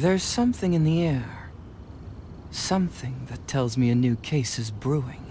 There's something in the air. Something that tells me a new case is brewing.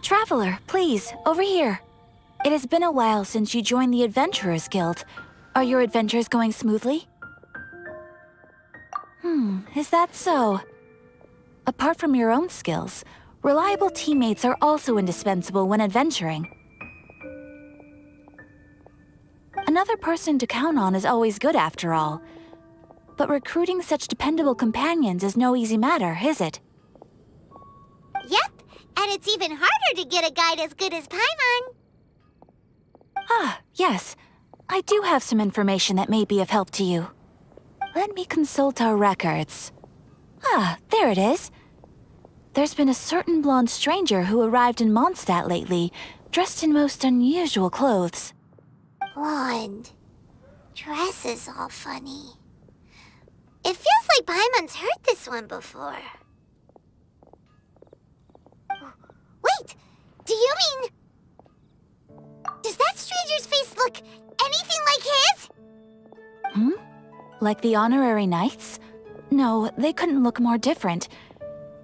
Traveler, please, over here. It has been a while since you joined the Adventurers Guild. Are your adventures going smoothly? Is that so? Apart from your own skills, reliable teammates are also indispensable when adventuring. Another person to count on is always good after all. But recruiting such dependable companions is no easy matter, is it? Yep, and it's even harder to get a guide as good as Paimon. Ah, yes. I do have some information that may be of help to you. Let me consult our records. Ah, there it is. There's been a certain blonde stranger who arrived in Mondstadt lately, dressed in most unusual clothes. Blonde. Dress is all funny. It feels like Paimon's heard this one before. Wait! Do you mean... Does that stranger's face look anything like his? Like the honorary knights? No, they couldn't look more different.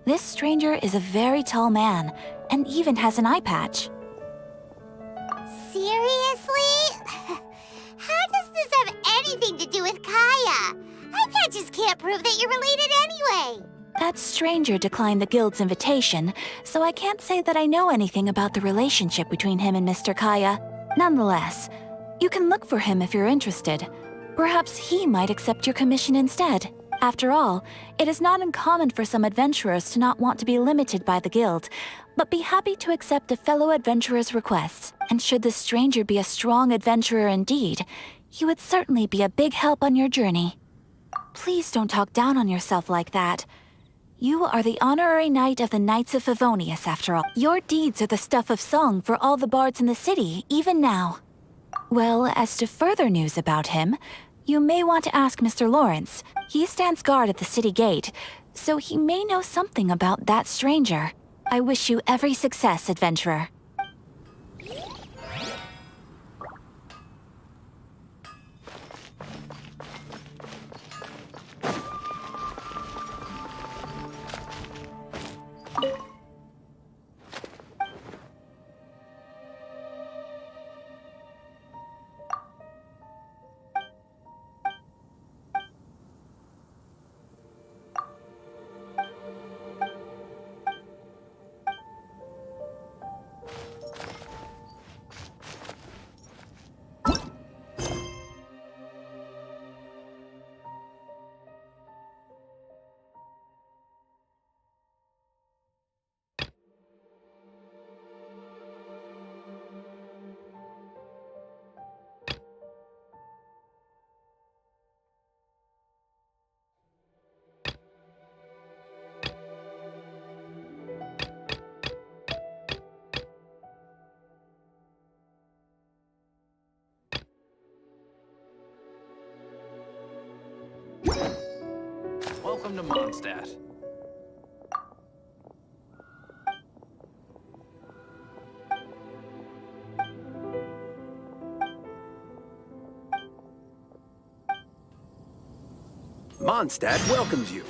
This stranger is a very tall man, and even has an eye patch. Seriously? How does this have anything to do with Kaya? Eye patches can't prove that you're related anyway. That stranger declined the guild's invitation, so I can't say that I know anything about the relationship between him and Mr. Kaya. Nonetheless, you can look for him if you're interested. Perhaps he might accept your commission instead. After all, it is not uncommon for some adventurers to not want to be limited by the guild, but be happy to accept a fellow adventurer's requests. And should the stranger be a strong adventurer indeed, he would certainly be a big help on your journey. Please don't talk down on yourself like that. You are the honorary knight of the Knights of Favonius, after all. Your deeds are the stuff of song for all the bards in the city, even now. Well, as to further news about him, you may want to ask Mr. Lawrence. He stands guard at the city gate, so he may know something about that stranger. I wish you every success, adventurer. Welcome to Mondstadt. Mondstadt welcomes you.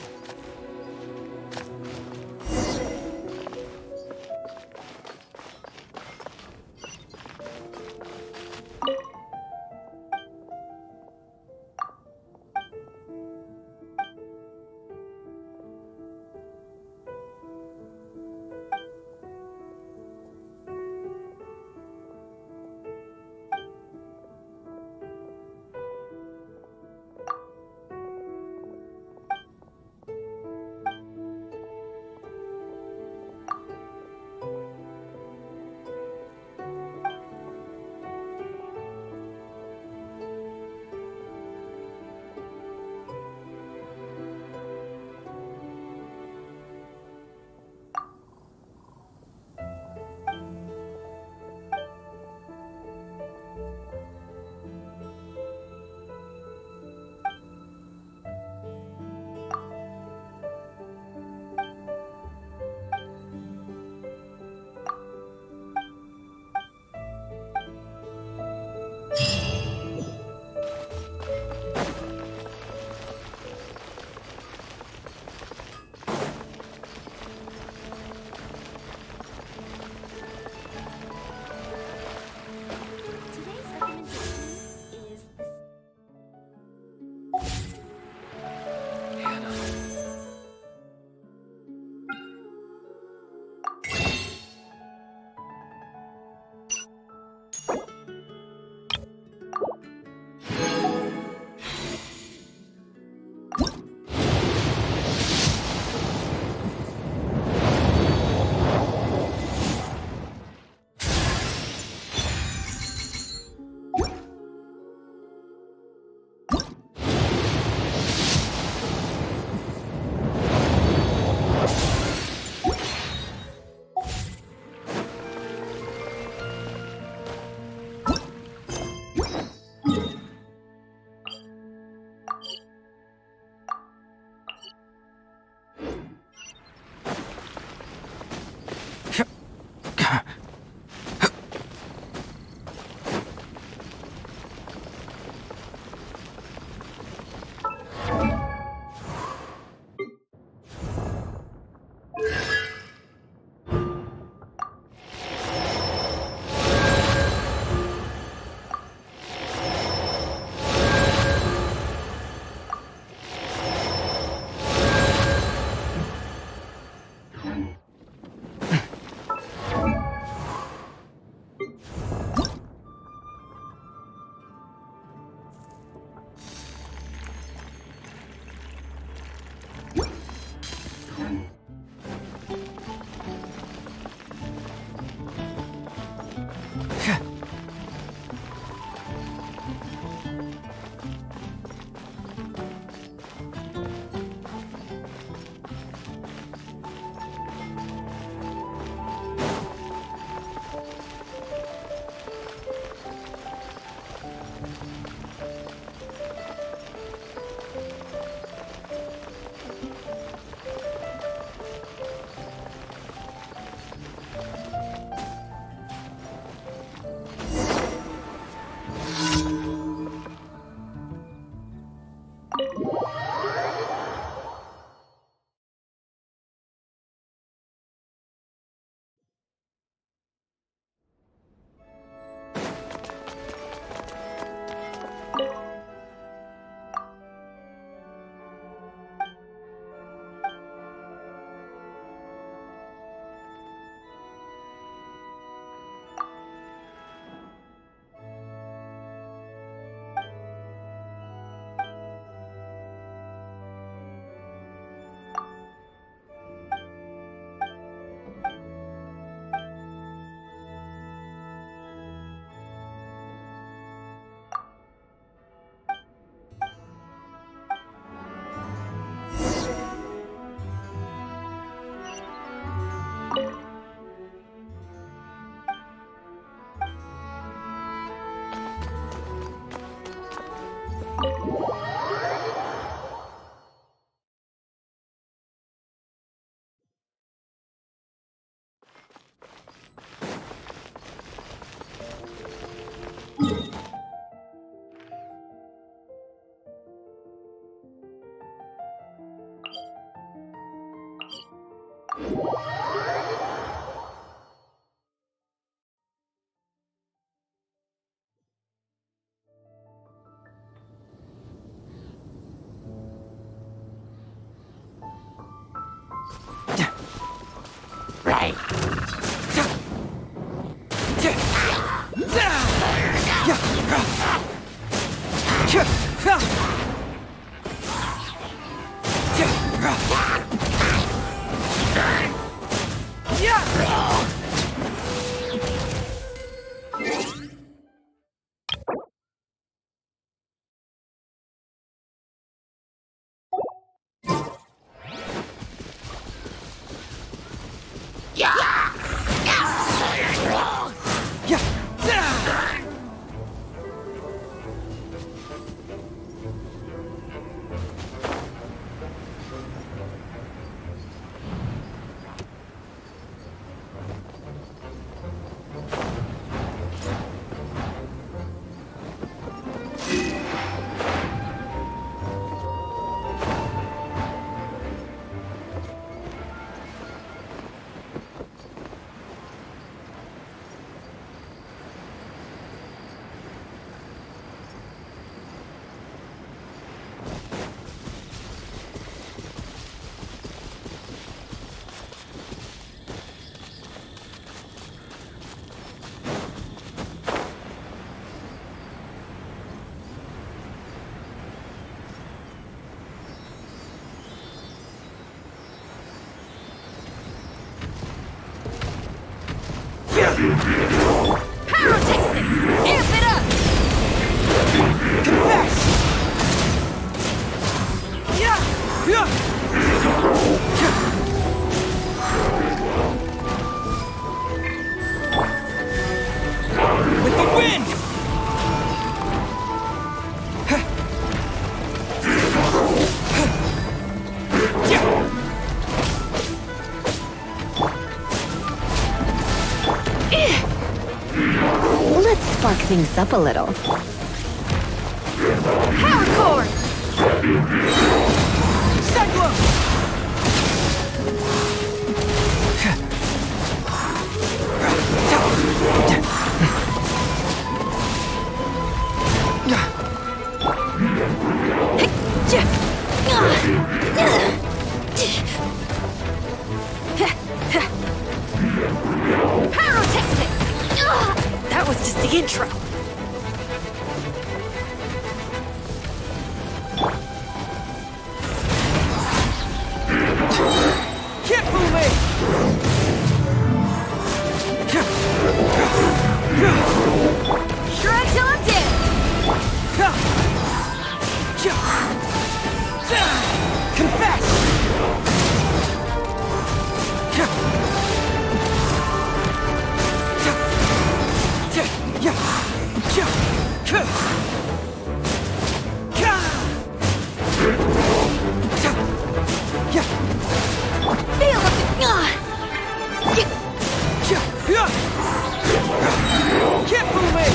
Amp it up! Confess! With the wind! Let's spark things up a little. Power cord! Cyclone! That was just the intro. Can't fool me! Shrug till I'm dead. Confess! Feel it. Can't fool me!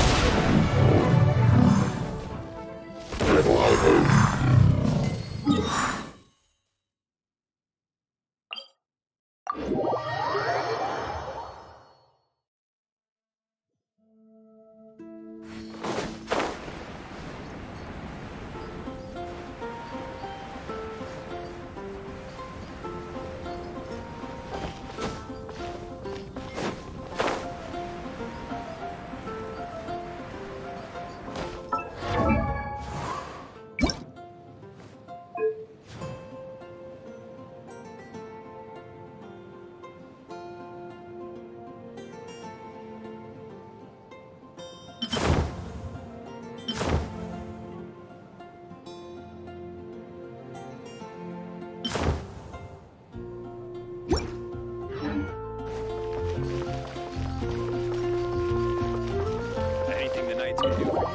Anything the Knights can do for you.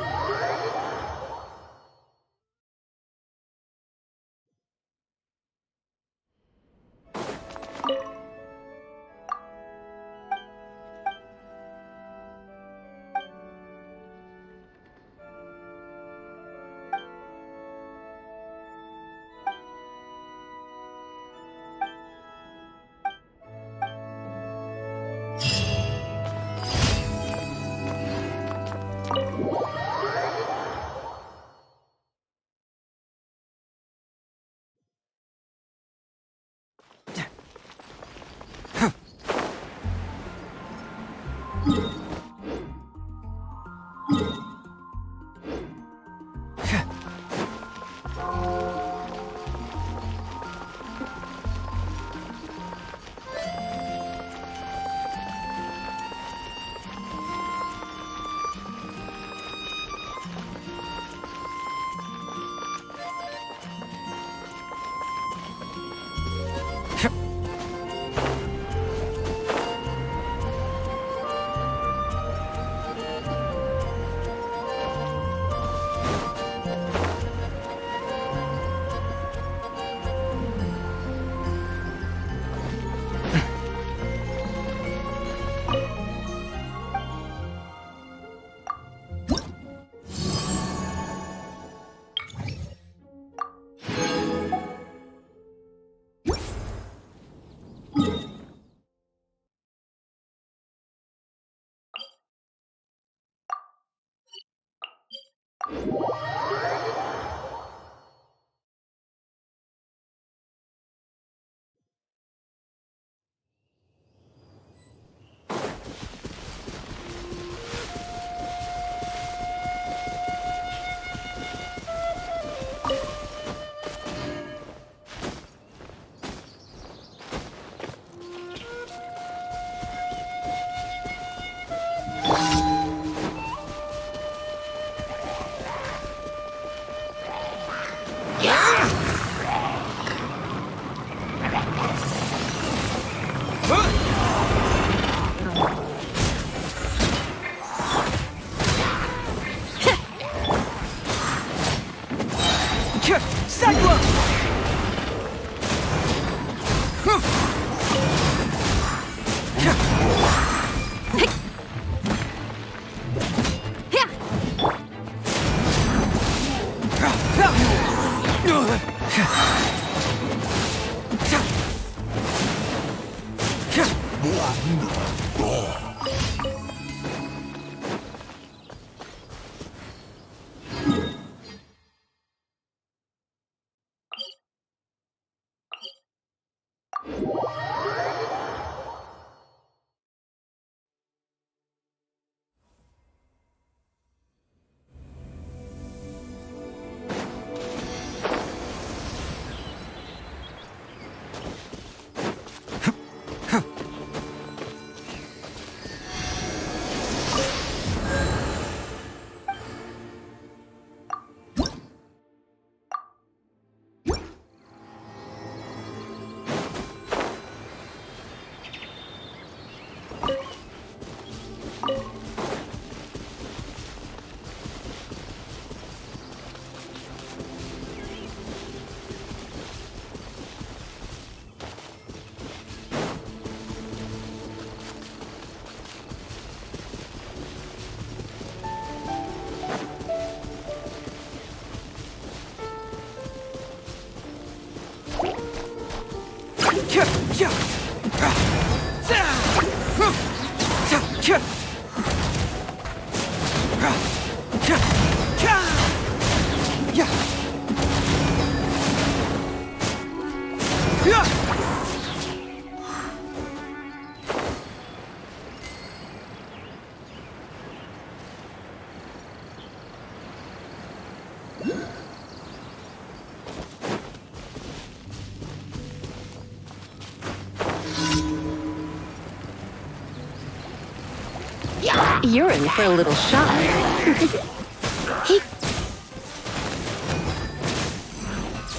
You're in for a little shock.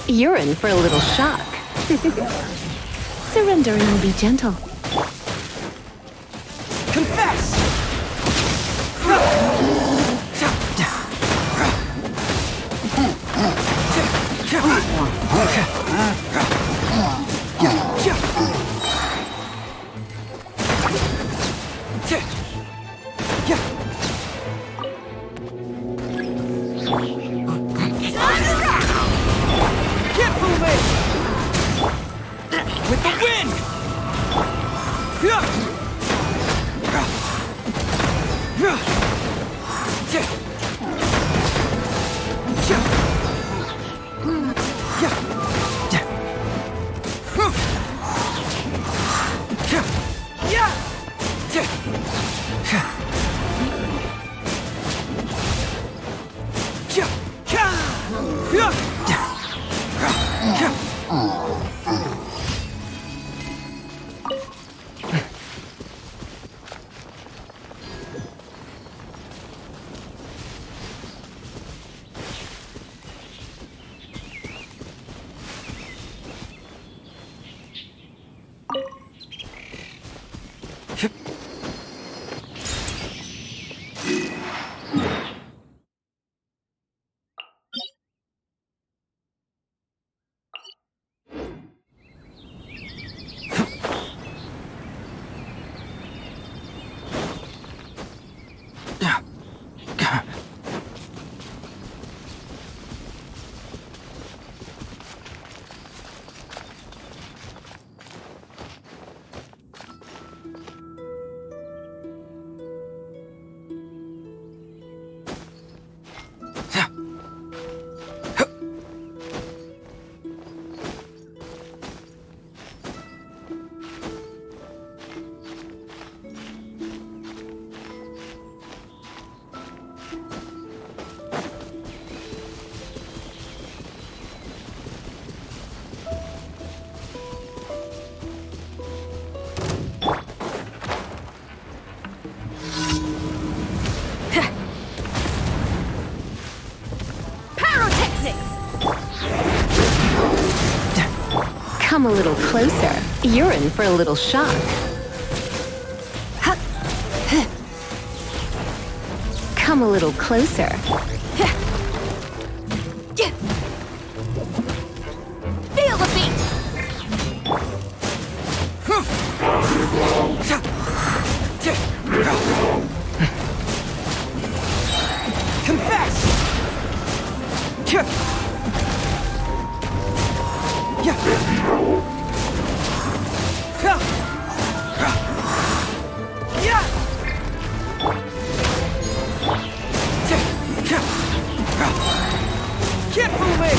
You're in for a little shock. Surrender and be gentle. Confess! With the wind! Come a little closer. You're in for a little shock. Come a little closer. Feel the beat! Confess! Can't fool me!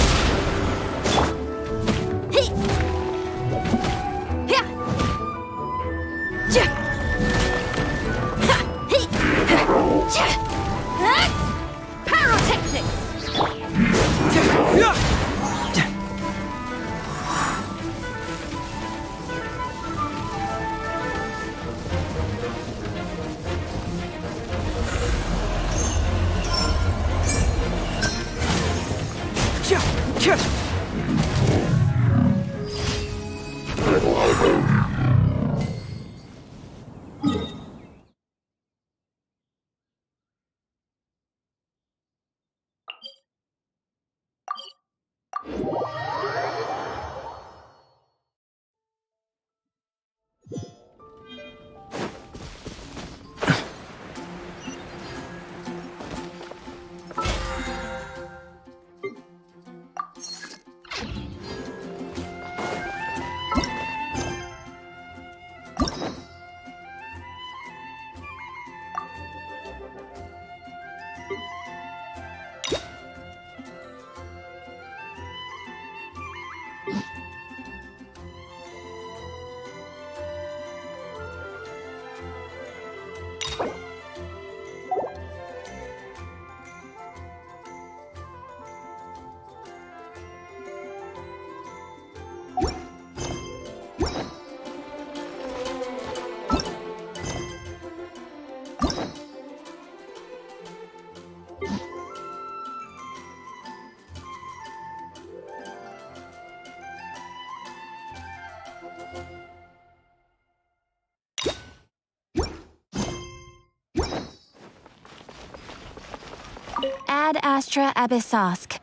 Ad Astra Abyssosk.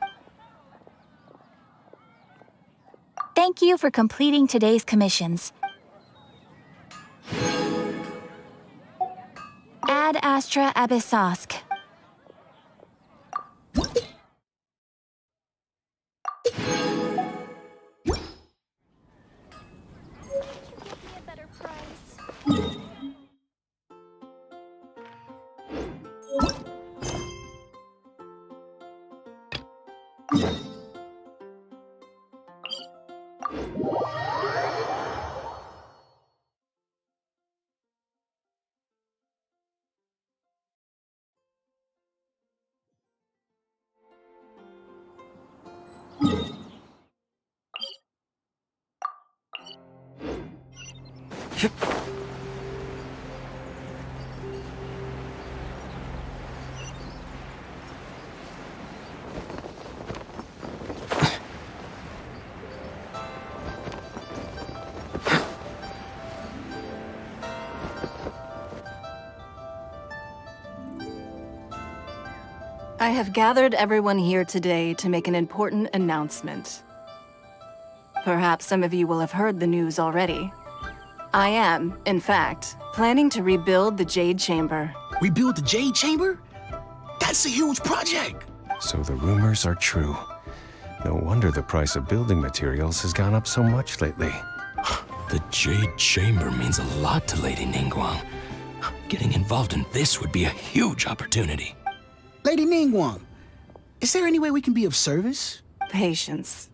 Thank you for completing today's commissions. Ad Astra Abyssosk. I have gathered everyone here today to make an important announcement. Perhaps some of you will have heard the news already. I am, in fact, planning to rebuild the Jade Chamber. Rebuild the Jade Chamber? That's a huge project! So the rumors are true. No wonder the price of building materials has gone up so much lately. The Jade Chamber means a lot to Lady Ningguang. Getting involved in this would be a huge opportunity. Lady Ningguang, is there any way we can be of service? Patience.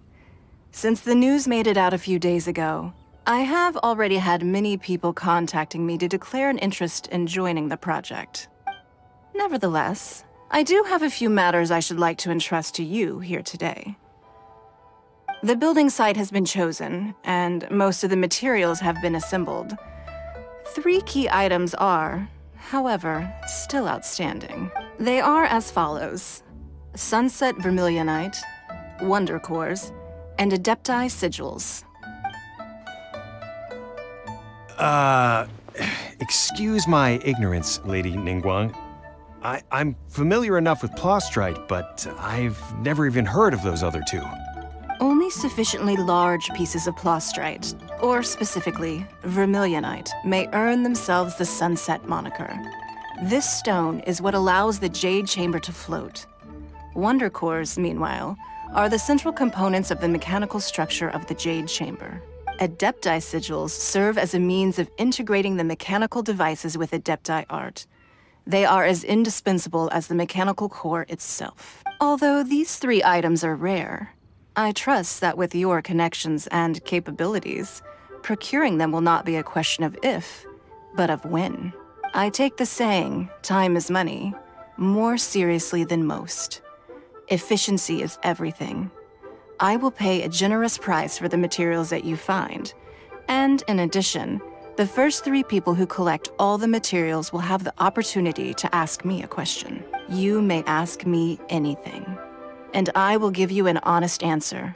Since the news made it out a few days ago, I have already had many people contacting me to declare an interest in joining the project. Nevertheless, I do have a few matters I should like to entrust to you here today. The building site has been chosen, and most of the materials have been assembled. 3 key items are, however, still outstanding. They are as follows: Sunset Vermilionite, Wonder Cores, and Adepti Sigils. Excuse my ignorance, Lady Ningguang. I'm familiar enough with Plostrite, but I've never even heard of those other two. Only sufficiently large pieces of Plostrite, or specifically, vermilionite, may earn themselves the Sunset moniker. This stone is what allows the Jade Chamber to float. Wonder cores, meanwhile, are the central components of the mechanical structure of the Jade Chamber. Adepti sigils serve as a means of integrating the mechanical devices with Adepti art. They are as indispensable as the mechanical core itself. Although these three items are rare, I trust that with your connections and capabilities, procuring them will not be a question of if, but of when. I take the saying, time is money, more seriously than most. Efficiency is everything. I will pay a generous price for the materials that you find. And in addition, the first 3 people who collect all the materials will have the opportunity to ask me a question. You may ask me anything, and I will give you an honest answer.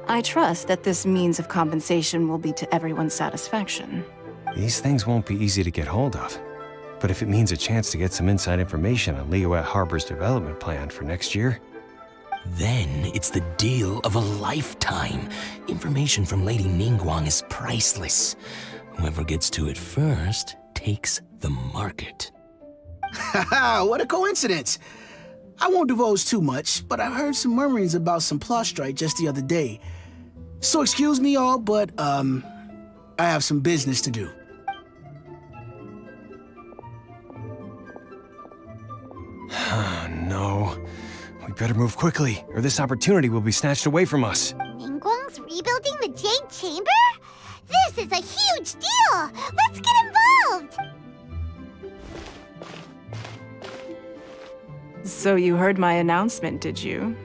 I trust that this means of compensation will be to everyone's satisfaction. These things won't be easy to get hold of. But if it means a chance to get some inside information on Liyue Harbor's development plan for next year, Then it's the deal of a lifetime. Information from Lady Ningguang is priceless. Whoever gets to it first takes the market. Haha, what a coincidence. I won't divulge too much, but I heard some murmurings about some Plostrite just the other day. So excuse me all, but, I have some business to do. no. We better move quickly, or this opportunity will be snatched away from us. Ningguang's rebuilding the Jade Chamber? This is a huge deal! Let's get involved! So you heard my announcement, did you?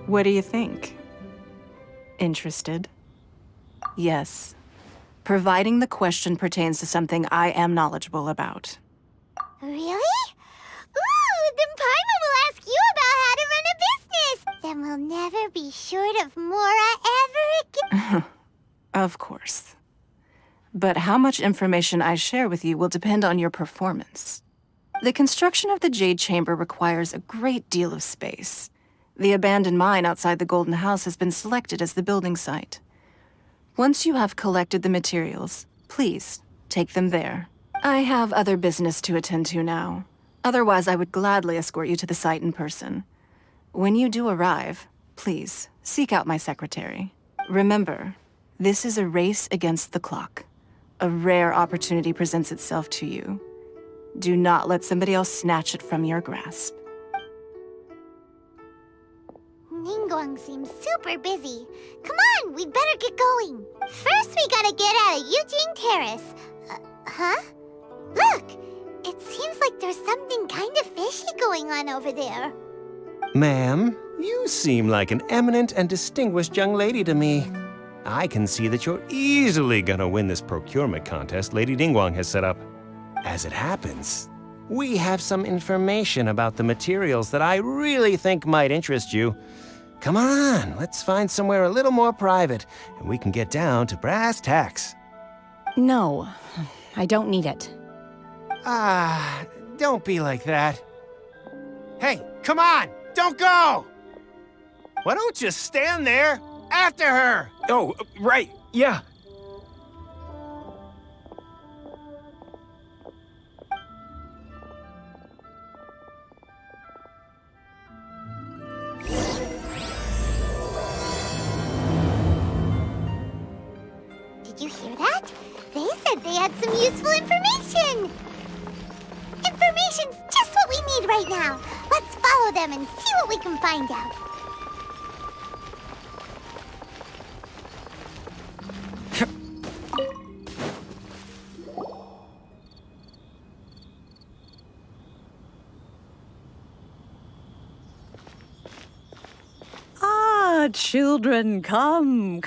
What do you think? Interested? Yes. Providing the question pertains to something I am knowledgeable about. Really? Ooh, then Paimon will ask you about how to run a business! Then we'll never be short of Mora ever again. Of course. But how much information I share with you will depend on your performance. The construction of the Jade Chamber requires a great deal of space. The abandoned mine outside the Golden House has been selected as the building site. Once you have collected the materials, please take them there. I have other business to attend to now. Otherwise, I would gladly escort you to the site in person. When you do arrive, please seek out my secretary. Remember, this is a race against the clock. A rare opportunity presents itself to you. Do not let somebody else snatch it from your grasp. Ningguang seems super busy. Come on, we'd better get going. First, we gotta get out of Yujing Terrace. Huh? Look! It seems like there's something kind of fishy going on over there. Ma'am, you seem like an eminent and distinguished young lady to me. I can see that you're easily gonna win this procurement contest Lady Ningguang has set up. As it happens, we have some information about the materials that I really think might interest you. Come on, let's find somewhere a little more private, and we can get down to brass tacks. No, I don't need it. Don't be like that. Hey, come on, don't go! Why don't you stand there after her? Oh, right, yeah. Did you hear that? They said they had some useful information! Information's just what we need right now. Let's follow them and see what we can find out. Children, come.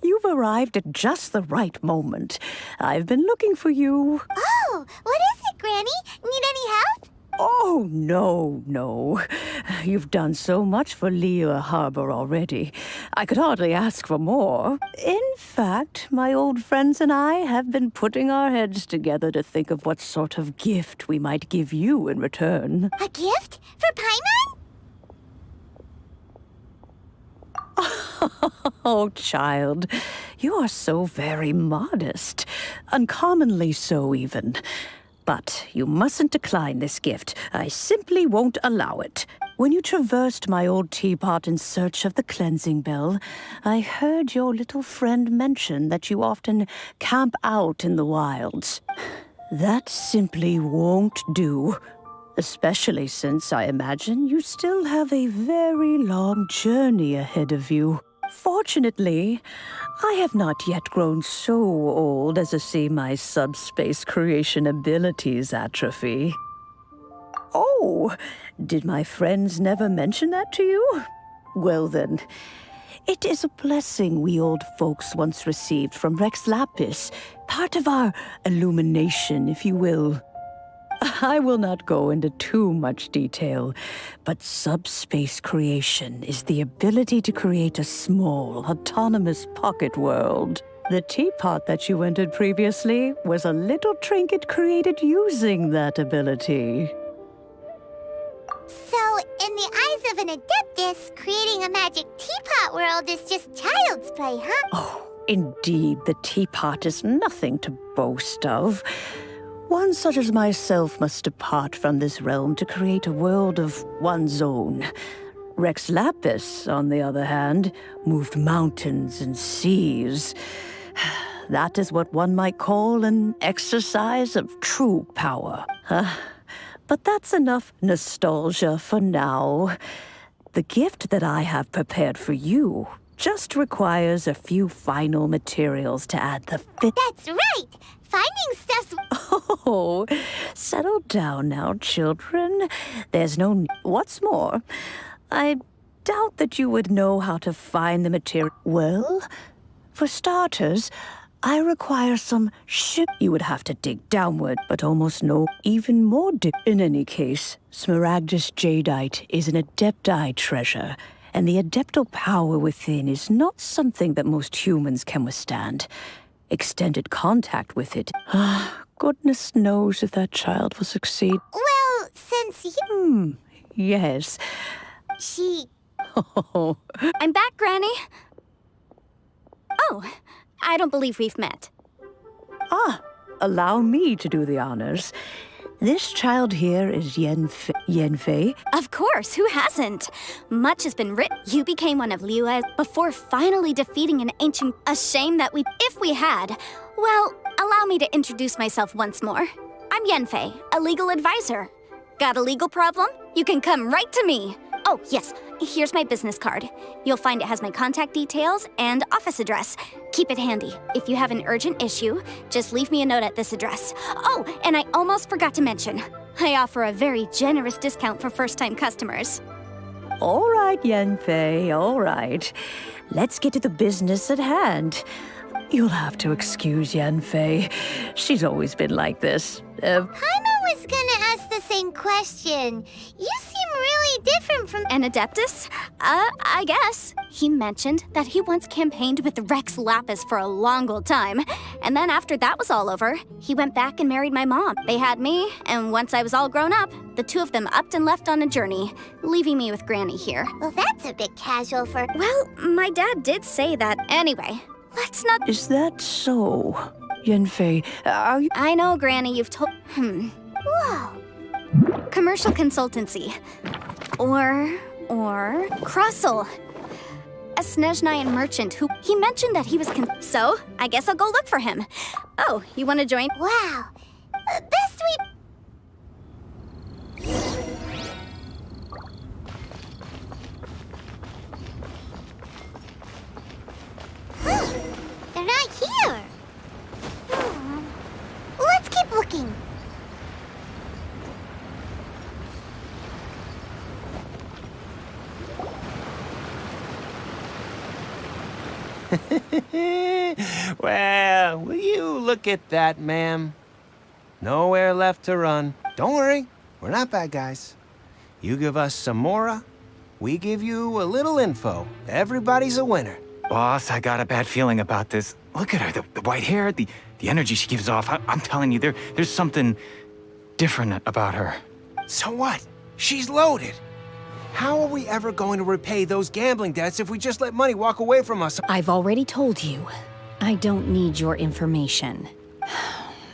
You've arrived at just the right moment. I've been looking for you. Oh, what is it, Granny? Need any help? Oh, no. You've done so much for Liyue Harbor already. I could hardly ask for more. In fact, fact, my old friends and I have been putting our heads together to think of what sort of gift we might give you in return. A gift? For Paimon? Oh, child, you are so very modest. Uncommonly so, even. But you mustn't decline this gift. I simply won't allow it. When you traversed my old teapot in search of the cleansing bell, I heard your little friend mention that you often camp out in the wilds. That simply won't do. Especially since I imagine you still have a very long journey ahead of you. Fortunately, I have not yet grown so old as to see my subspace creation abilities atrophy. Oh, did my friends never mention that to you? Well then, it is a blessing we old folks once received from Rex Lapis, part of our illumination, if you will. I will not go into too much detail, but subspace creation is the ability to create a small, autonomous pocket world. The teapot that you entered previously was a little trinket created using that ability. So, in the eyes of an Adeptus, creating a magic teapot world is just child's play, huh? Oh, indeed, the teapot is nothing to boast of. One such as myself must depart from this realm to create a world of one's own. Rex Lapis, on the other hand, moved mountains and seas. That is what one might call an exercise of true power. But that's enough nostalgia for now. The gift that I have prepared for you just requires a few final materials to add the fit. That's right! Finding stuff's... Oh, settle down now, children. There's no... What's more, I doubt that you would know how to find the material. Well, for starters, I require some ship. You would have to dig downward, but almost no even more dig. In any case, Smaragdus Jadeite is an Adepti treasure, and the adeptal power within is not something that most humans can withstand. Extended contact with it. Goodness knows if that child will succeed. Well, since you... Yes. She... Oh. I'm back, Granny. Oh, I don't believe we've met. Allow me to do the honors. This child here is Yenfei. Of course, who hasn't? Much has been written. You became one of Liu's before finally defeating an ancient... A shame that if we had... Well, allow me to introduce myself once more. I'm Yenfei, a legal advisor. Got a legal problem? You can come right to me. Oh, yes, here's my business card. You'll find it has my contact details and office address. Keep it handy. If you have an urgent issue, just leave me a note at this address. Oh, and I almost forgot to mention, I offer a very generous discount for first-time customers. All right, Yenfei, all right. Let's get to the business at hand. You'll have to excuse Yenfei. She's always been like this. Paimon was gonna ask the same question. You seem really different from... An Adeptus? I guess. He mentioned that he once campaigned with Rex Lapis for a long old time. And then after that was all over, he went back and married my mom. They had me, and once I was all grown up, the two of them upped and left on a journey, leaving me with Granny here. Well, that's a bit casual for... Well, my dad did say that. Anyway, let's not... Is that so? Yenfei, are you... I know, Granny, you've told... Whoa. Commercial consultancy. Or Crossel. A Snezhnayan merchant who... He mentioned that he was so, I guess I'll go look for him. Oh, you want to join? Wow. Best we... They're not here. Let's keep looking. Well, will you look at that, ma'am? Nowhere left to run. Don't worry, we're not bad guys. You give us some mora, we give you a little info. Everybody's a winner. Boss, I got a bad feeling about this. Look at her, the white hair, the energy she gives off. I'm telling you, there's something different about her. So what? She's loaded. How are we ever going to repay those gambling debts if we just let money walk away from us? I've already told you. I don't need your information.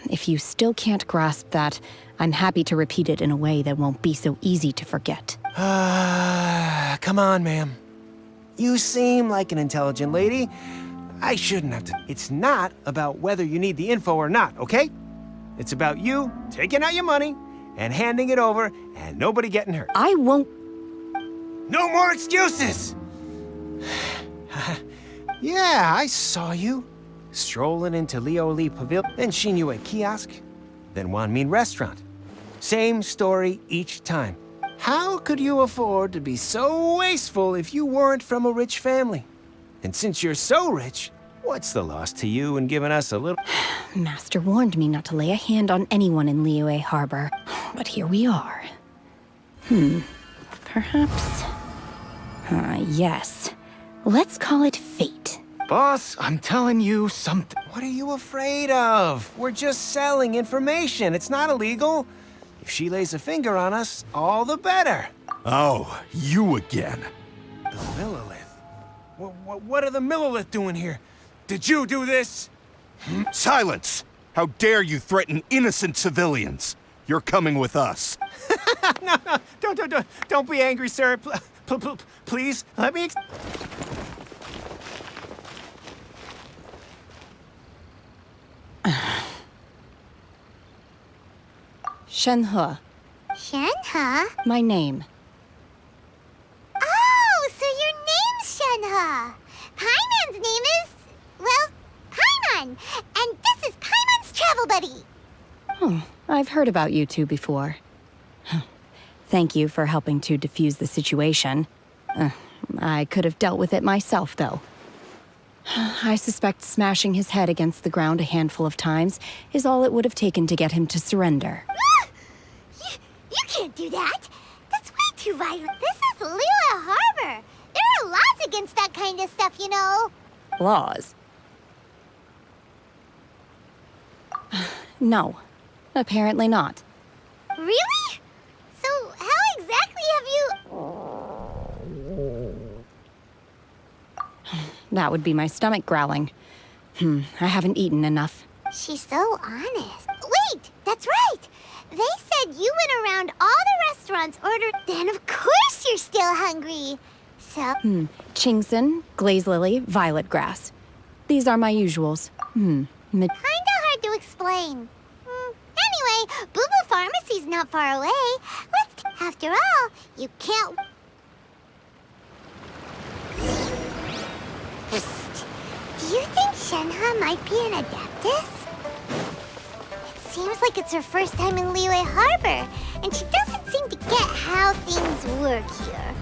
If you still can't grasp that, I'm happy to repeat it in a way that won't be so easy to forget. Come on, ma'am. You seem like an intelligent lady. I shouldn't have to. It's not about whether you need the info or not, okay? It's about you taking out your money and handing it over and nobody getting hurt. I won't. No more excuses! Yeah, I saw you. Strolling into Leo Lee Pavilion, then Shinyu Kiosk, then Wanmin Restaurant. Same story each time. How could you afford to be so wasteful if you weren't from a rich family? And since you're so rich, what's the loss to you in giving us a little... Master warned me not to lay a hand on anyone in Liyue Harbor, but here we are. Perhaps... yes. Let's call it fate. Boss, I'm telling you something. What are you afraid of? We're just selling information. It's not illegal. If she lays a finger on us, all the better. Oh, you again. The Millilith. What are the Millilith doing here? Did you do this? Silence! How dare you threaten innocent civilians? You're coming with us. No, don't be angry, sir. Please, let me... Shenhe, Shenhe? my name. Oh, so your name's Shenhe. Paimon's name is, well, Paimon. And this is Paimon's travel buddy. I've heard about you two before. Thank you for helping to defuse the situation. I could have dealt with it myself, though. I suspect smashing his head against the ground a handful of times is all it would have taken to get him to surrender. You can't do that. That's way too violent. This is Liyue Harbor. There are laws against that kind of stuff, you know. Laws? No, apparently not. Really? So how exactly have you... That would be my stomach growling. I haven't eaten enough. She's so honest. Wait, that's right. They said you went around all the restaurants, ordered... Then of course you're still hungry. So... Chingson, glaze lily, violet grass. These are my usuals. Kinda hard to explain. Anyway, Boo Boo Pharmacy's not far away. After all, you can't... Psst. Do you think Shenhe might be an Adeptus? It seems like it's her first time in Liyue Harbor, and she doesn't seem to get how things work here.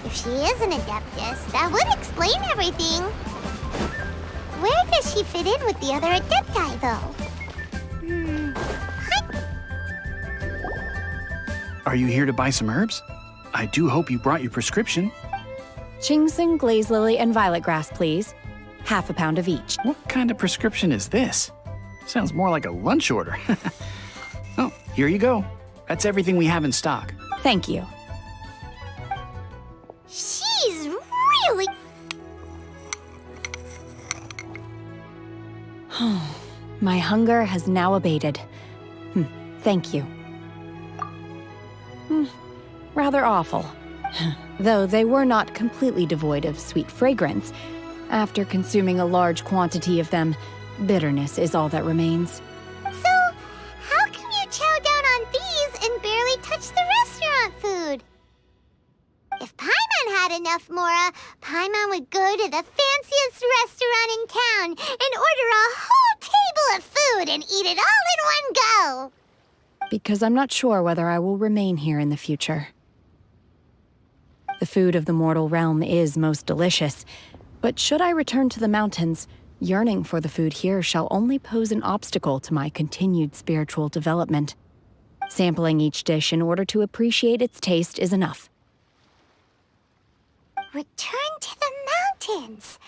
If she is an Adeptus, that would explain everything. Where does she fit in with the other Adepti, though? Are you here to buy some herbs? I do hope you brought your prescription. Chingson, glaze lily, and violet grass, please. Half a pound of each. What kind of prescription is this? Sounds more like a lunch order. Oh, here you go. That's everything we have in stock. Thank you. She's really... My hunger has now abated. Thank you. Rather awful. Though they were not completely devoid of sweet fragrance. After consuming a large quantity of them, bitterness is all that remains. So, how come you chow down on these and barely touch the restaurant food? If Paimon had enough Mora, Paimon would go to the fanciest restaurant in town and order a whole table of food and eat it all in one go. Because I'm not sure whether I will remain here in the future. The food of the mortal realm is most delicious, but should I return to the mountains, yearning for the food here shall only pose an obstacle to my continued spiritual development. Sampling each dish in order to appreciate its taste is enough. Return to the mountains!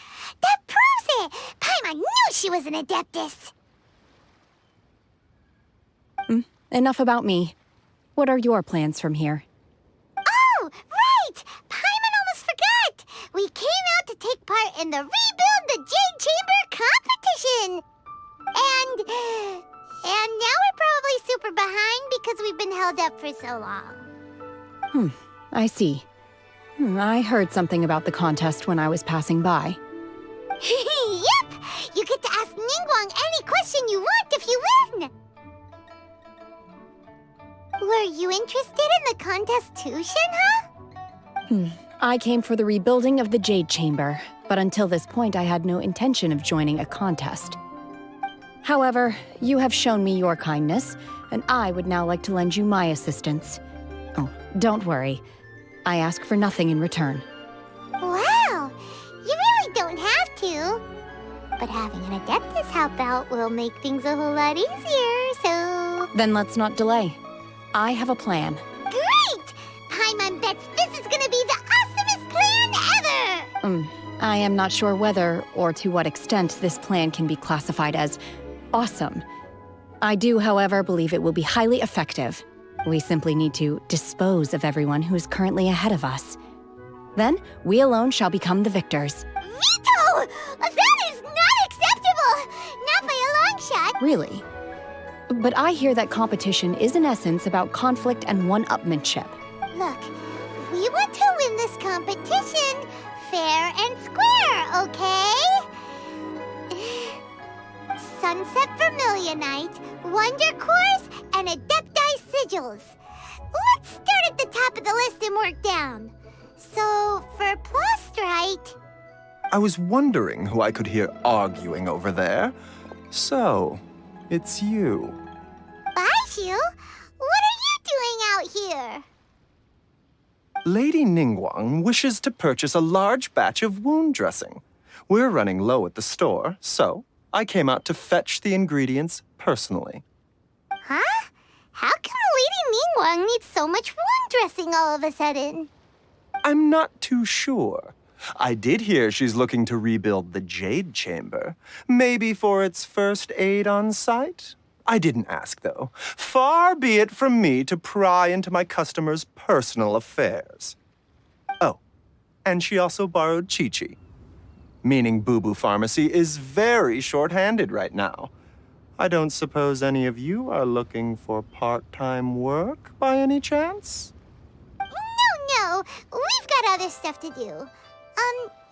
That proves it! Paimon knew she was an Adeptus! Enough about me. What are your plans from here? Oh, right! Paimon almost forgot! We came out to take part in the Rebuild the Jade Chamber competition! And now we're probably super behind because we've been held up for so long. I see. I heard something about the contest when I was passing by. Yep! You get to ask Ningguang any question you want if you win! Were you interested in the contest too, Shenhe? I came for the rebuilding of the Jade Chamber, but until this point I had no intention of joining a contest. However, you have shown me your kindness, and I would now like to lend you my assistance. Oh, don't worry. I ask for nothing in return. Wow! You really don't have to. But having an Adeptus help out will make things a whole lot easier, so... Then let's not delay. I have a plan. Great! Paimon bets this is gonna be the awesomest plan ever! I am not sure whether or to what extent this plan can be classified as awesome. I do, however, believe it will be highly effective. We simply need to dispose of everyone who is currently ahead of us. Then, we alone shall become the victors. Veto! That is not acceptable! Not by a long shot! Really? But I hear that competition is in essence about conflict and one-upmanship. Look, we want to win this competition fair and square, okay? Sunset Vermilionite, Wonder Cores, and Adepti Sigils. Let's start at the top of the list and work down. So, for Plostrite... I was wondering who I could hear arguing over there. So, it's you. Baishu? What are you doing out here? Lady Ningguang wishes to purchase a large batch of wound dressing. We're running low at the store, so I came out to fetch the ingredients personally. Huh? How come Lady Ningguang needs so much wound dressing all of a sudden? I'm not too sure. I did hear she's looking to rebuild the Jade Chamber. Maybe for its first aid on site? I didn't ask, though. Far be it from me to pry into my customers' personal affairs. Oh, and she also borrowed Chi-Chi. Meaning Boo Boo Pharmacy is very short-handed right now. I don't suppose any of you are looking for part-time work by any chance? No, we've got other stuff to do.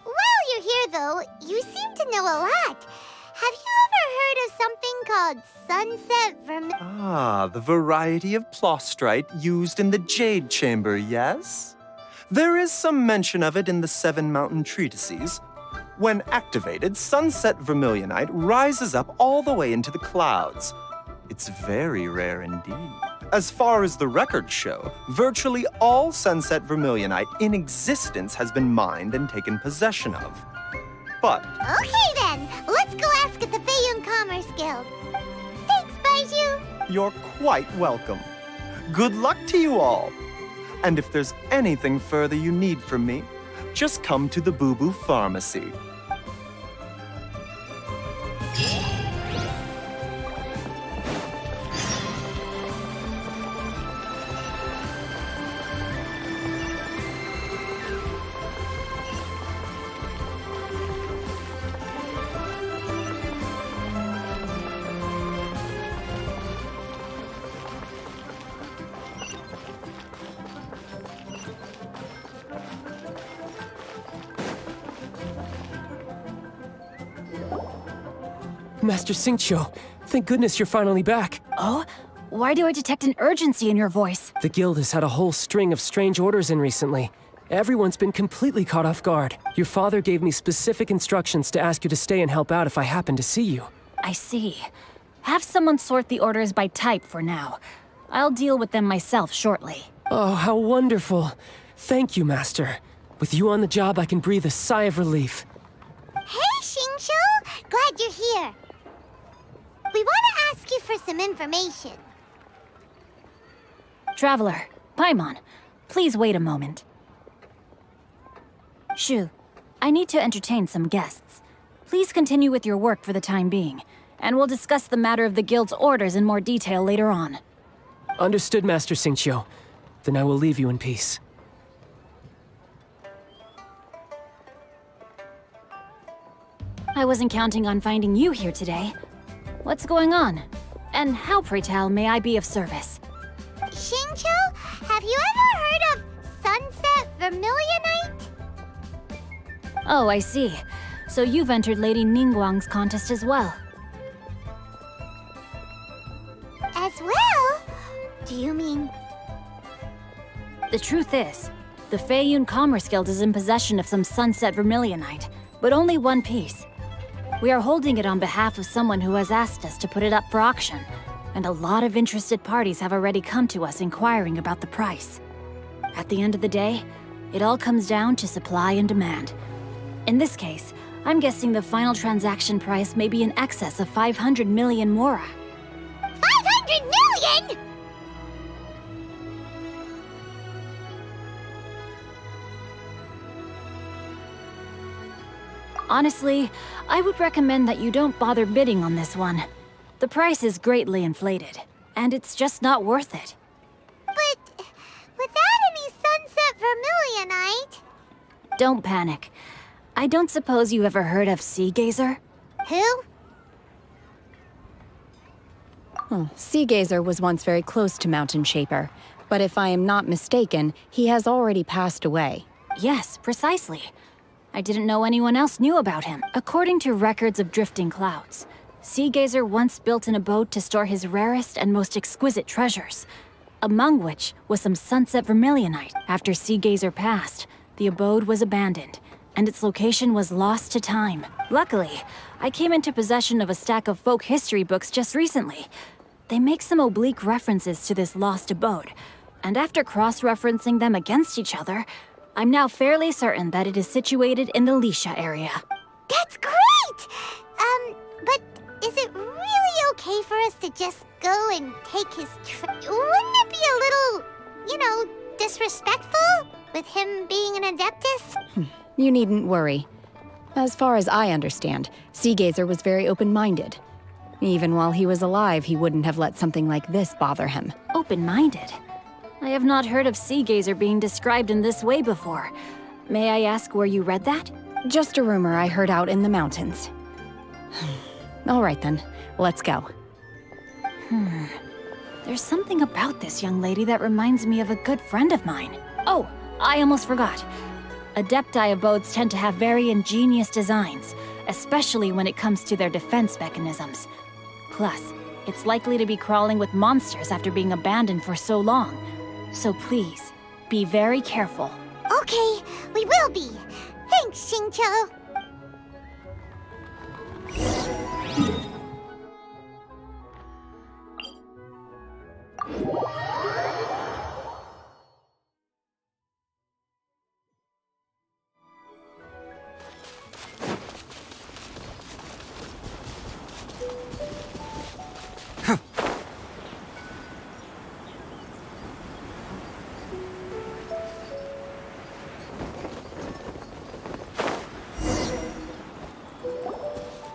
While you're here, though, you seem to know a lot. Have you ever heard of something called Sunset Vermilion? Ah, the variety of plostrite used in the Jade Chamber, yes? There is some mention of it in the Seven Mountain Treatises. When activated, Sunset Vermilionite rises up all the way into the clouds. It's very rare indeed. As far as the records show, virtually all Sunset Vermilionite in existence has been mined and taken possession of. But... Okay then, let's go ask at the Feiyun Commerce Guild. Thanks, Baiju. You're quite welcome. Good luck to you all. And if there's anything further you need from me, just come to the Boo Boo Pharmacy. Master Xingqiu, thank goodness you're finally back. Oh? Why do I detect an urgency in your voice? The guild has had a whole string of strange orders in recently. Everyone's been completely caught off guard. Your father gave me specific instructions to ask you to stay and help out if I happen to see you. I see. Have someone sort the orders by type for now. I'll deal with them myself shortly. Oh, how wonderful. Thank you, Master. With you on the job, I can breathe a sigh of relief. Hey, Xingqiu! Glad you're here. We want to ask you for some information. Traveler, Paimon, please wait a moment. Shu, I need to entertain some guests. Please continue with your work for the time being, and we'll discuss the matter of the guild's orders in more detail later on. Understood, Master Xingqiu. Then I will leave you in peace. I wasn't counting on finding you here today. What's going on? And how, pray tell, may I be of service? Xingqiu, have you ever heard of Sunset Vermilionite? Oh, I see. So you've entered Lady Ningguang's contest as well. As well? Do you mean... The truth is, the Feiyun Commerce Guild is in possession of some Sunset Vermilionite, but only one piece. We are holding it on behalf of someone who has asked us to put it up for auction, and a lot of interested parties have already come to us inquiring about the price. At the end of the day, it all comes down to supply and demand. In this case, I'm guessing the final transaction price may be in excess of 500 million mora. 500 million?! Honestly, I would recommend that you don't bother bidding on this one. The price is greatly inflated, and it's just not worth it. But without any Sunset Vermilionite... Don't panic. I don't suppose you ever heard of Sea Gazer? Who? Sea Gazer was once very close to Mountain Shaper, but if I am not mistaken, he has already passed away. Yes, precisely. I didn't know anyone else knew about him. According to records of drifting clouds, Sea Gazer once built an abode to store his rarest and most exquisite treasures, among which was some Sunset Vermilionite. After Sea Gazer passed, the abode was abandoned, and its location was lost to time. Luckily, I came into possession of a stack of folk history books just recently. They make some oblique references to this lost abode, and after cross-referencing them against each other, I'm now fairly certain that it is situated in the Lisha area. That's great! But is it really okay for us to just go and take his Wouldn't it be a little, disrespectful? With him being an Adeptus? You needn't worry. As far as I understand, Sea Gazer was very open-minded. Even while he was alive, he wouldn't have let something like this bother him. Open-minded? I have not heard of Sea Gazer being described in this way before. May I ask where you read that? Just a rumor I heard out in the mountains. All right then, let's go. There's something about this young lady that reminds me of a good friend of mine. Oh, I almost forgot. Adepti abodes tend to have very ingenious designs, especially when it comes to their defense mechanisms. Plus, it's likely to be crawling with monsters after being abandoned for so long. So please, be very careful. Okay, we will be. Thanks, Xingqiu.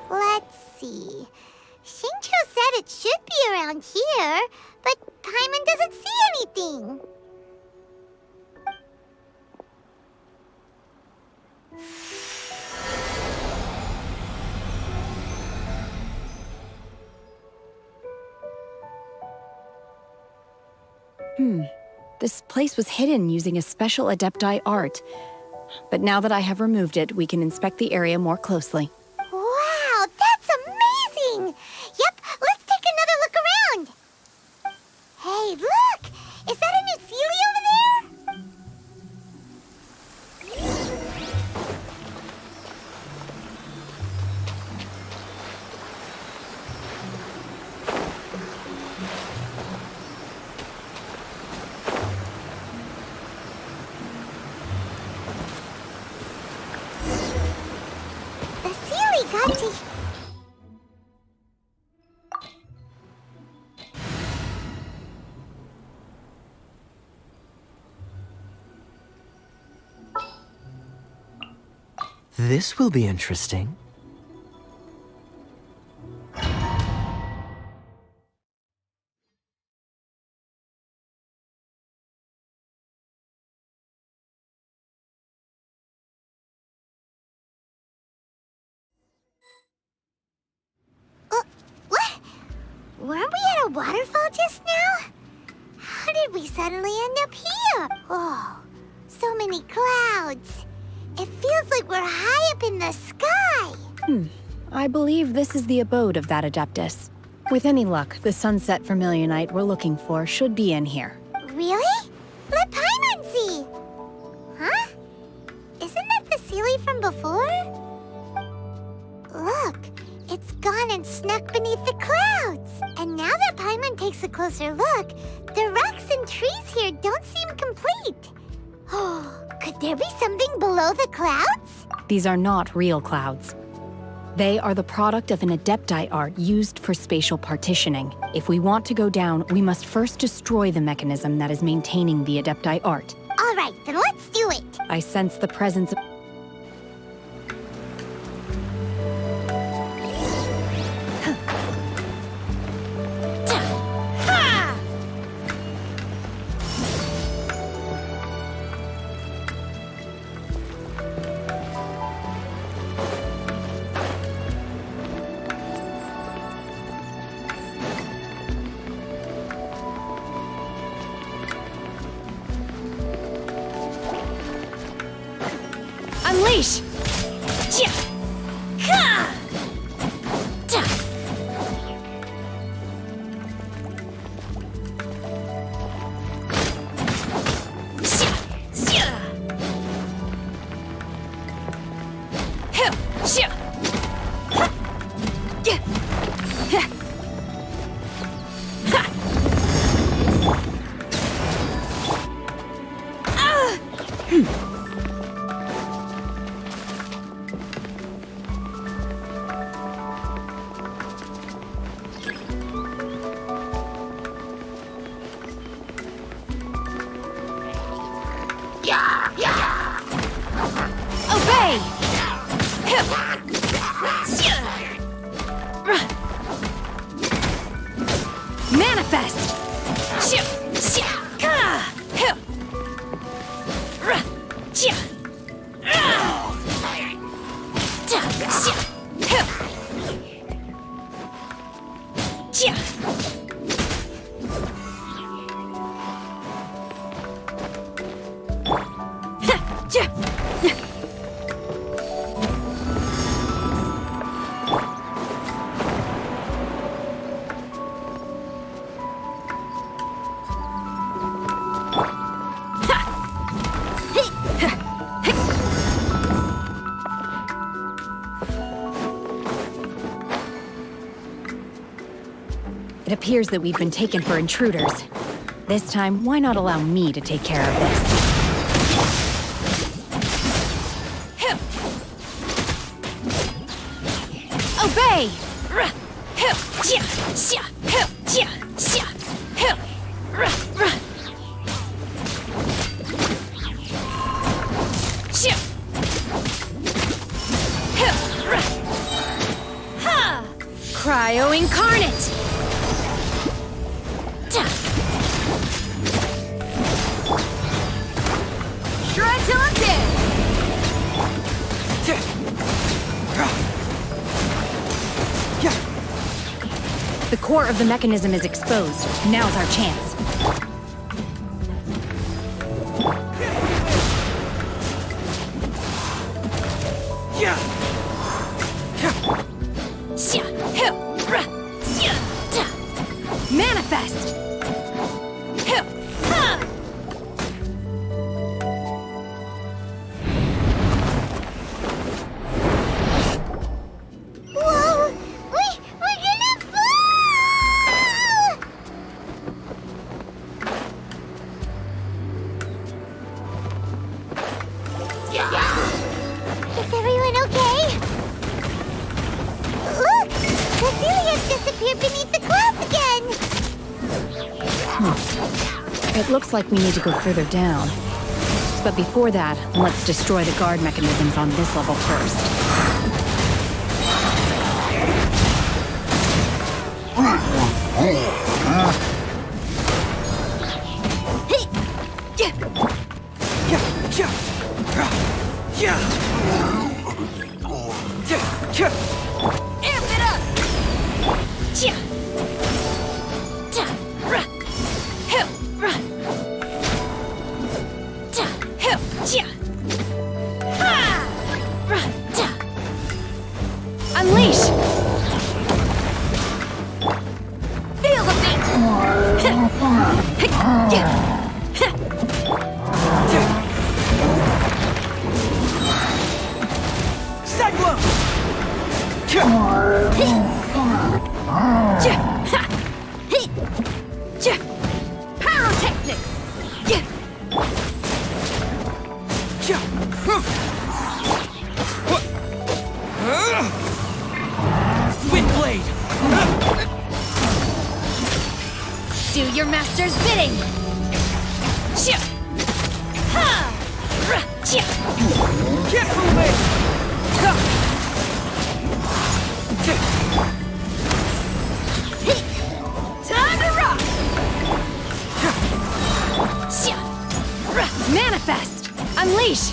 Let's see. Xingqiu said it should be around here, but Paimon doesn't see anything. This place was hidden using a special Adepti art. But now that I have removed it, we can inspect the area more closely. Wow, that's amazing! Yep, let's take another look around. Hey, look! Is that a new Sealy over there? The Sealy This will be interesting. What? Weren't we at a waterfall just now? How did we suddenly end up here? Oh, so many clouds. It feels like we're high up in the sky. I believe this is the abode of that Adeptus. With any luck, the sunset vermilionite we're looking for should be in here. Really? Let Paimon see. Huh? Isn't that the Sealy from before? Look, it's gone and snuck beneath the clouds. And now that Paimon takes a closer look, the rocks and trees here don't seem complete. Oh, could there be something below the clouds? These are not real clouds. They are the product of an Adepti art used for spatial partitioning. If we want to go down, we must first destroy the mechanism that is maintaining the Adepti art. All right, then let's do it. I sense the presence of... Unleash! Obey! Manifest! It appears that we've been taken for intruders. This time, why not allow me to take care of this? Obey! Cryo Incarnate! Shred till I'm dead! The core of the mechanism is exposed. Now's our chance. Manifest! Whoa! We're gonna fall! Is everyone okay? Look! Cecilia's disappeared beneath the clouds again! It looks like we need to go further down. But before that, let's destroy the guard mechanisms on this level first. Amp it up! Unleash! Feel the beat! Cyclone! Pyrotechnics! Wind blade! Do your master's bidding! Can't move it! Time to rock! Manifest! Unleash!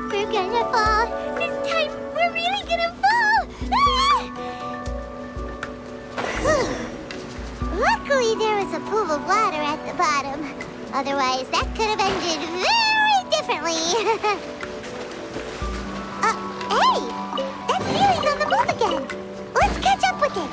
We're gonna fall. This time, we're really gonna fall. Ah! Luckily, there was a pool of water at the bottom. Otherwise, that could have ended very differently. Hey! That ceiling's on the move again. Let's catch up with it.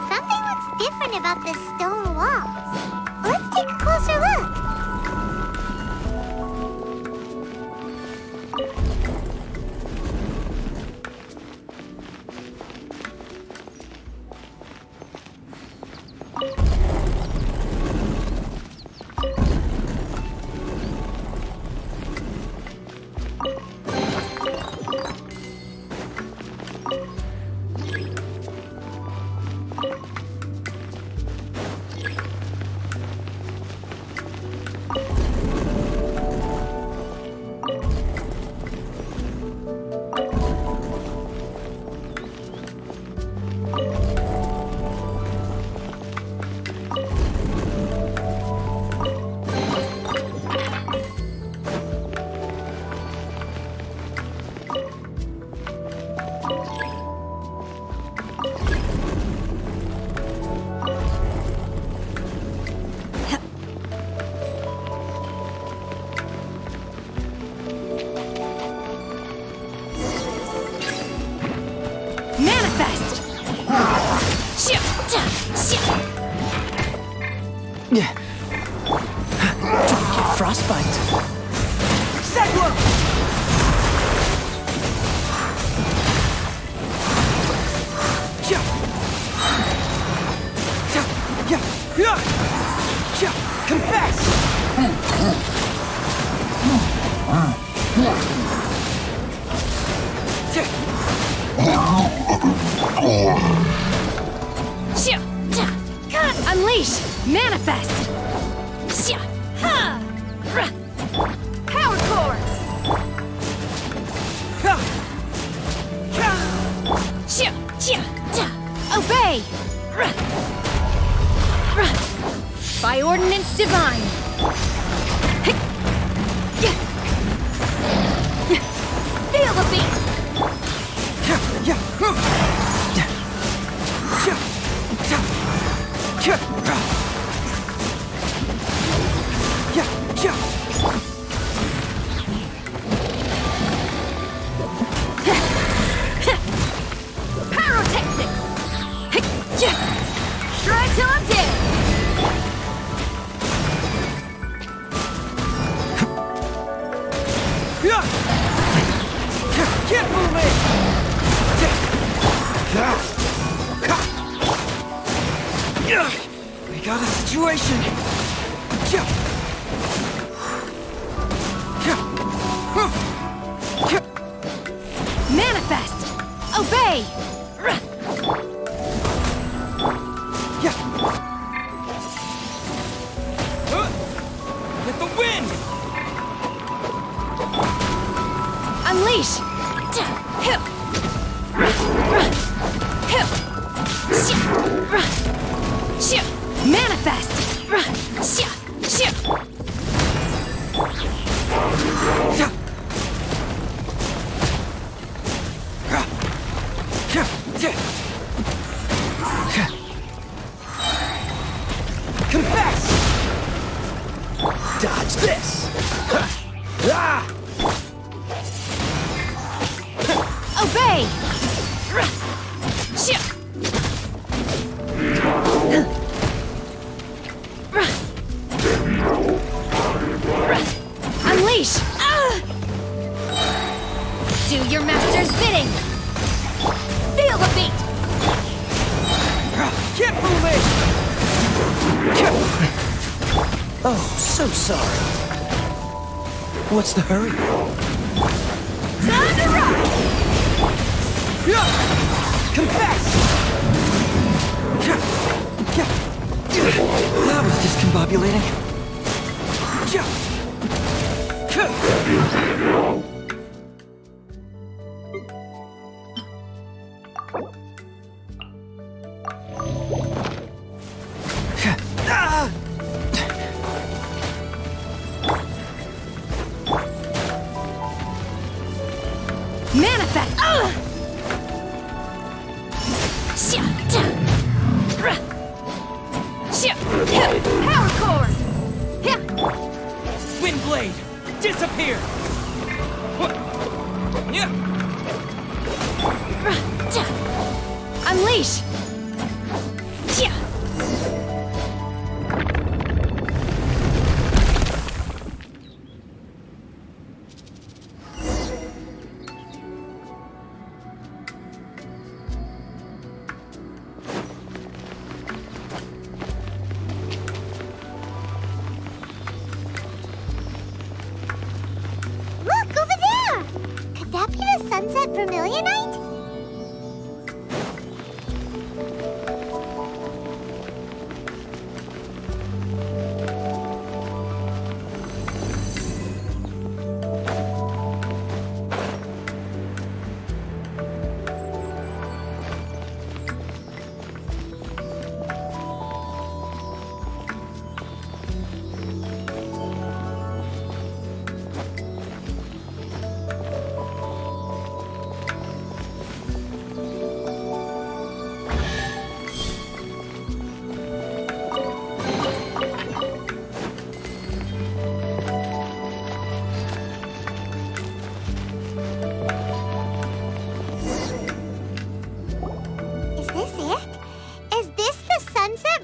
Something looks different about the stone walls. Let's take a closer look. Manifest! Don't get frostbite. Cyclone! Confess! Unleash! Manifest! Power core! Obey! By ordinance divine! Feel the beat! Pyrotechnics! Try till I'm dead! We got a situation. Manifest! Obey! Get the wind! Unleash! Manifest! Confess! Dodge this! Obey! Unleash! Do your master's bidding! Feel the beat! Can't fool me! Oh, so sorry. What's the hurry? Time to ride! Confess! That was discombobulating. Manifest! Power cord! Wind blade! Disappear! Unleash! Look, over there! Could that be the sunset vermilionite?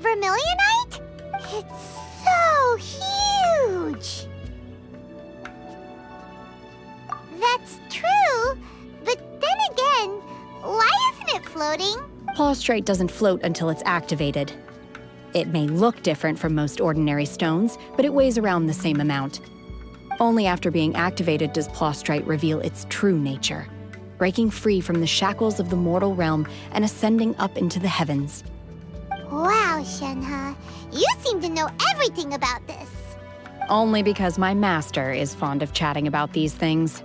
Vermilionite? It's so huge! That's true, but then again, why isn't it floating? Plaustrite doesn't float until it's activated. It may look different from most ordinary stones, but it weighs around the same amount. Only after being activated does Plaustrite reveal its true nature, breaking free from the shackles of the mortal realm and ascending up into the heavens. Wow, Shenhe, you seem to know everything about this. Only because my master is fond of chatting about these things.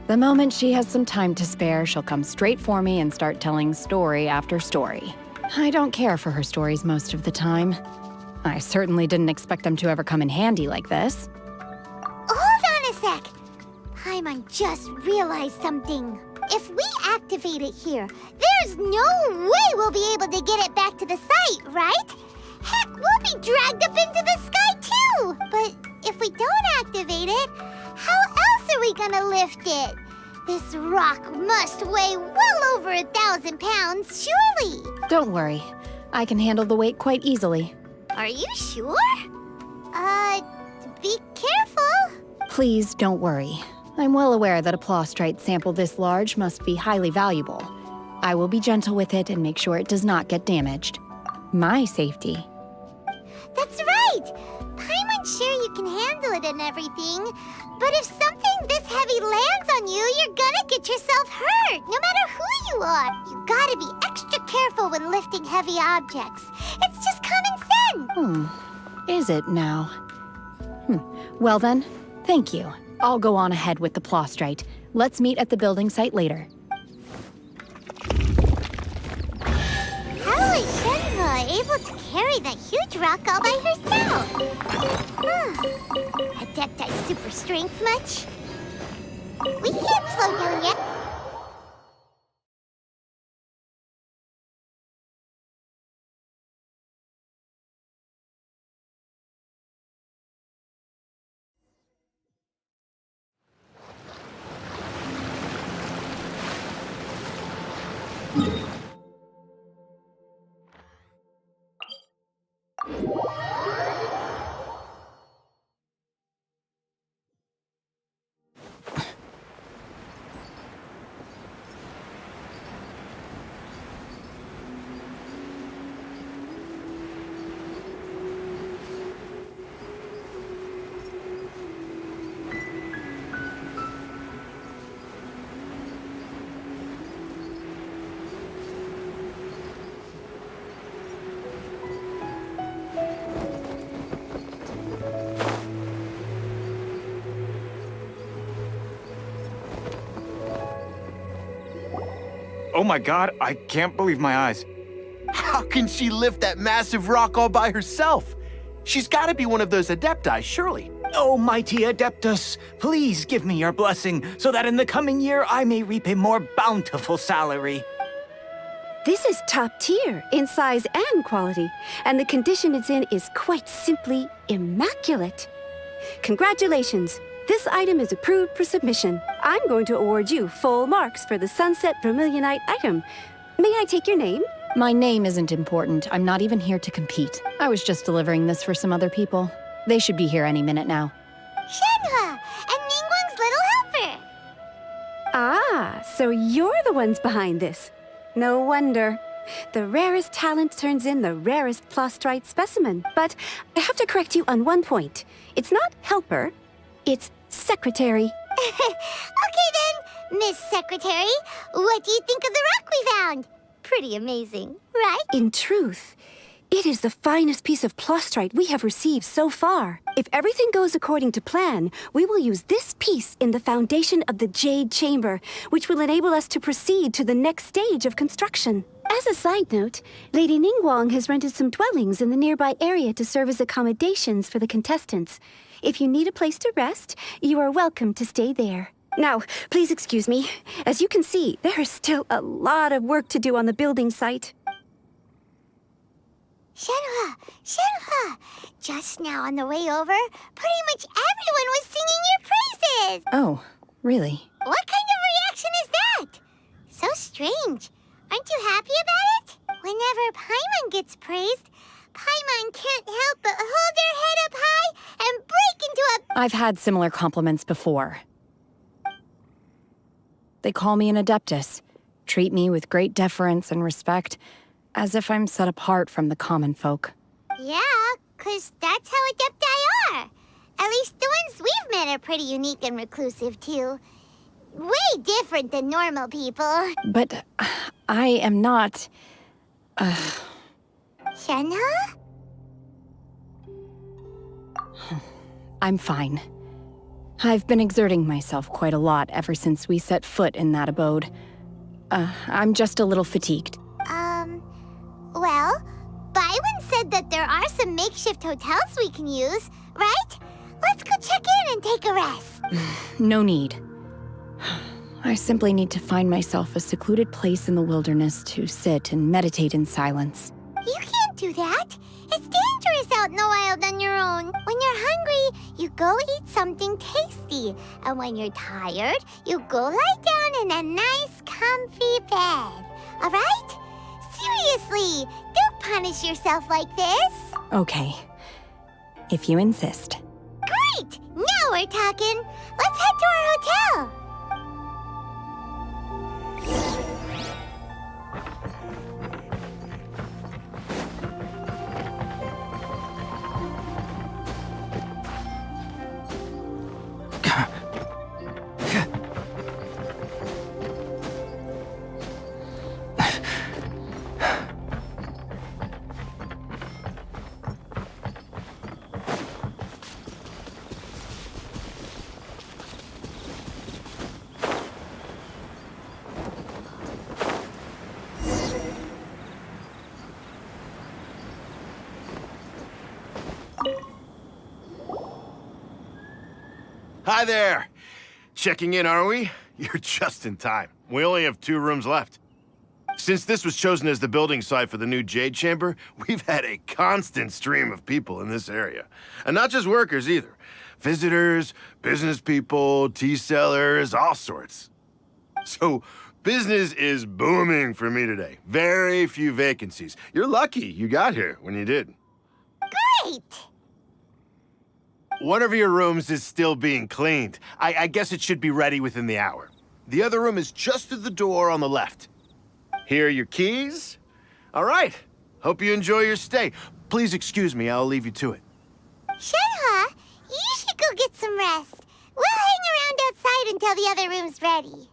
The moment she has some time to spare, she'll come straight for me and start telling story after story. I don't care for her stories most of the time. I certainly didn't expect them to ever come in handy like this. Hold on a sec. Paimon just realized something. If we activate it here, there's no way we'll be able to get it back to the site, right? Heck, we'll be dragged up into the sky too! But if we don't activate it, how else are we gonna lift it? This rock must weigh well over 1,000 pounds, surely! Don't worry. I can handle the weight quite easily. Are you sure? Be careful! Please don't worry. I'm well aware that a plaustrite sample this large must be highly valuable. I will be gentle with it and make sure it does not get damaged. My safety. That's right! Paimon's sure you can handle it and everything, but if something this heavy lands on you, you're gonna get yourself hurt, no matter who you are. You gotta be extra careful when lifting heavy objects. It's just common sense! Is it now? Well then, thank you. I'll go on ahead with the Plostrite. Let's meet at the building site later. How is Shenhe able to carry that huge rock all by herself? Adepti super strength much? We can't slow down yet. Oh my god, I can't believe my eyes. How can she lift that massive rock all by herself? She's gotta be one of those Adepti, surely. Oh, mighty Adeptus, please give me your blessing so that in the coming year I may reap a more bountiful salary. This is top tier in size and quality, and the condition it's in is quite simply immaculate. Congratulations! This item is approved for submission. I'm going to award you full marks for the Sunset Vermilionite item. May I take your name? My name isn't important. I'm not even here to compete. I was just delivering this for some other people. They should be here any minute now. Shenhe and Ningguang's little helper. Ah, so you're the ones behind this. No wonder. The rarest talent turns in the rarest Plostrite specimen. But I have to correct you on one point. It's not helper, it's secretary. Okay then, Miss Secretary, what do you think of the rock we found? Pretty amazing, right? In truth, it is the finest piece of Plostrite we have received so far. If everything goes according to plan, we will use this piece in the foundation of the Jade Chamber, which will enable us to proceed to the next stage of construction. As a side note, Lady Ningguang has rented some dwellings in the nearby area to serve as accommodations for the contestants. If you need a place to rest, you are welcome to stay there. Now, please excuse me. As you can see, there is still a lot of work to do on the building site. Shenhe! Just now on the way over, pretty much everyone was singing your praises! Oh, really? What kind of reaction is that? So strange. Aren't you happy about it? Whenever Paimon gets praised, Paimon can't help but hold their head up high and break into a... I've had similar compliments before. They call me an Adeptus, treat me with great deference and respect, as if I'm set apart from the common folk. Yeah, 'cause that's how Adepti are. At least the ones we've met are pretty unique and reclusive, too. Way different than normal people. But I am not... Shenhe? I'm fine. I've been exerting myself quite a lot ever since we set foot in that abode. I'm just a little fatigued. Well, Byron said that there are some makeshift hotels we can use, right? Let's go check in and take a rest. No need. I simply need to find myself a secluded place in the wilderness to sit and meditate in silence. You can't do that. It's dangerous out in the wild on your own. When you're hungry, you go eat something tasty. And when you're tired, you go lie down in a nice, comfy bed. All right? Seriously, don't punish yourself like this. Okay. If you insist. Great! Now we're talking. Let's head to our hotel. Hi there. Checking in, are we? You're just in time. We only have 2 rooms left. Since this was chosen as the building site for the new Jade Chamber, we've had a constant stream of people in this area. And not just workers either. Visitors, business people, tea sellers, all sorts. So, business is booming for me today. Very few vacancies. You're lucky you got here when you did. Great! One of your rooms is still being cleaned. I guess it should be ready within the hour. The other room is just through the door on the left. Here are your keys. All right. Hope you enjoy your stay. Please excuse me, I'll leave you to it. Shenhe, you should go get some rest. We'll hang around outside until the other room's ready.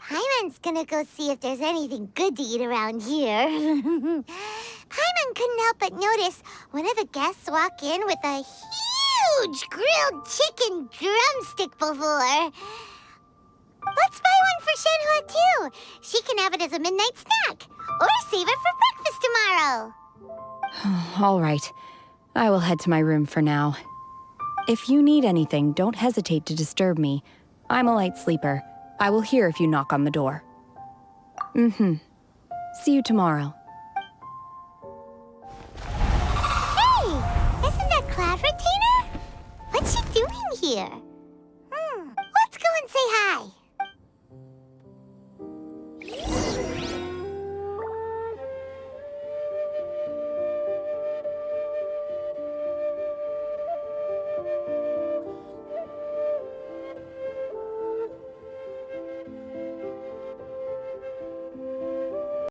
Paimon's gonna go see if there's anything good to eat around here. Paimon couldn't help but notice one of the guests walk in with a huge grilled chicken drumstick before. Let's buy one for Shenhe, too. She can have it as a midnight snack. Or save it for breakfast tomorrow. All right. I will head to my room for now. If you need anything, don't hesitate to disturb me. I'm a light sleeper. I will hear if you knock on the door. See you tomorrow. Hey! Isn't that Cloud Retainer? What's she doing here?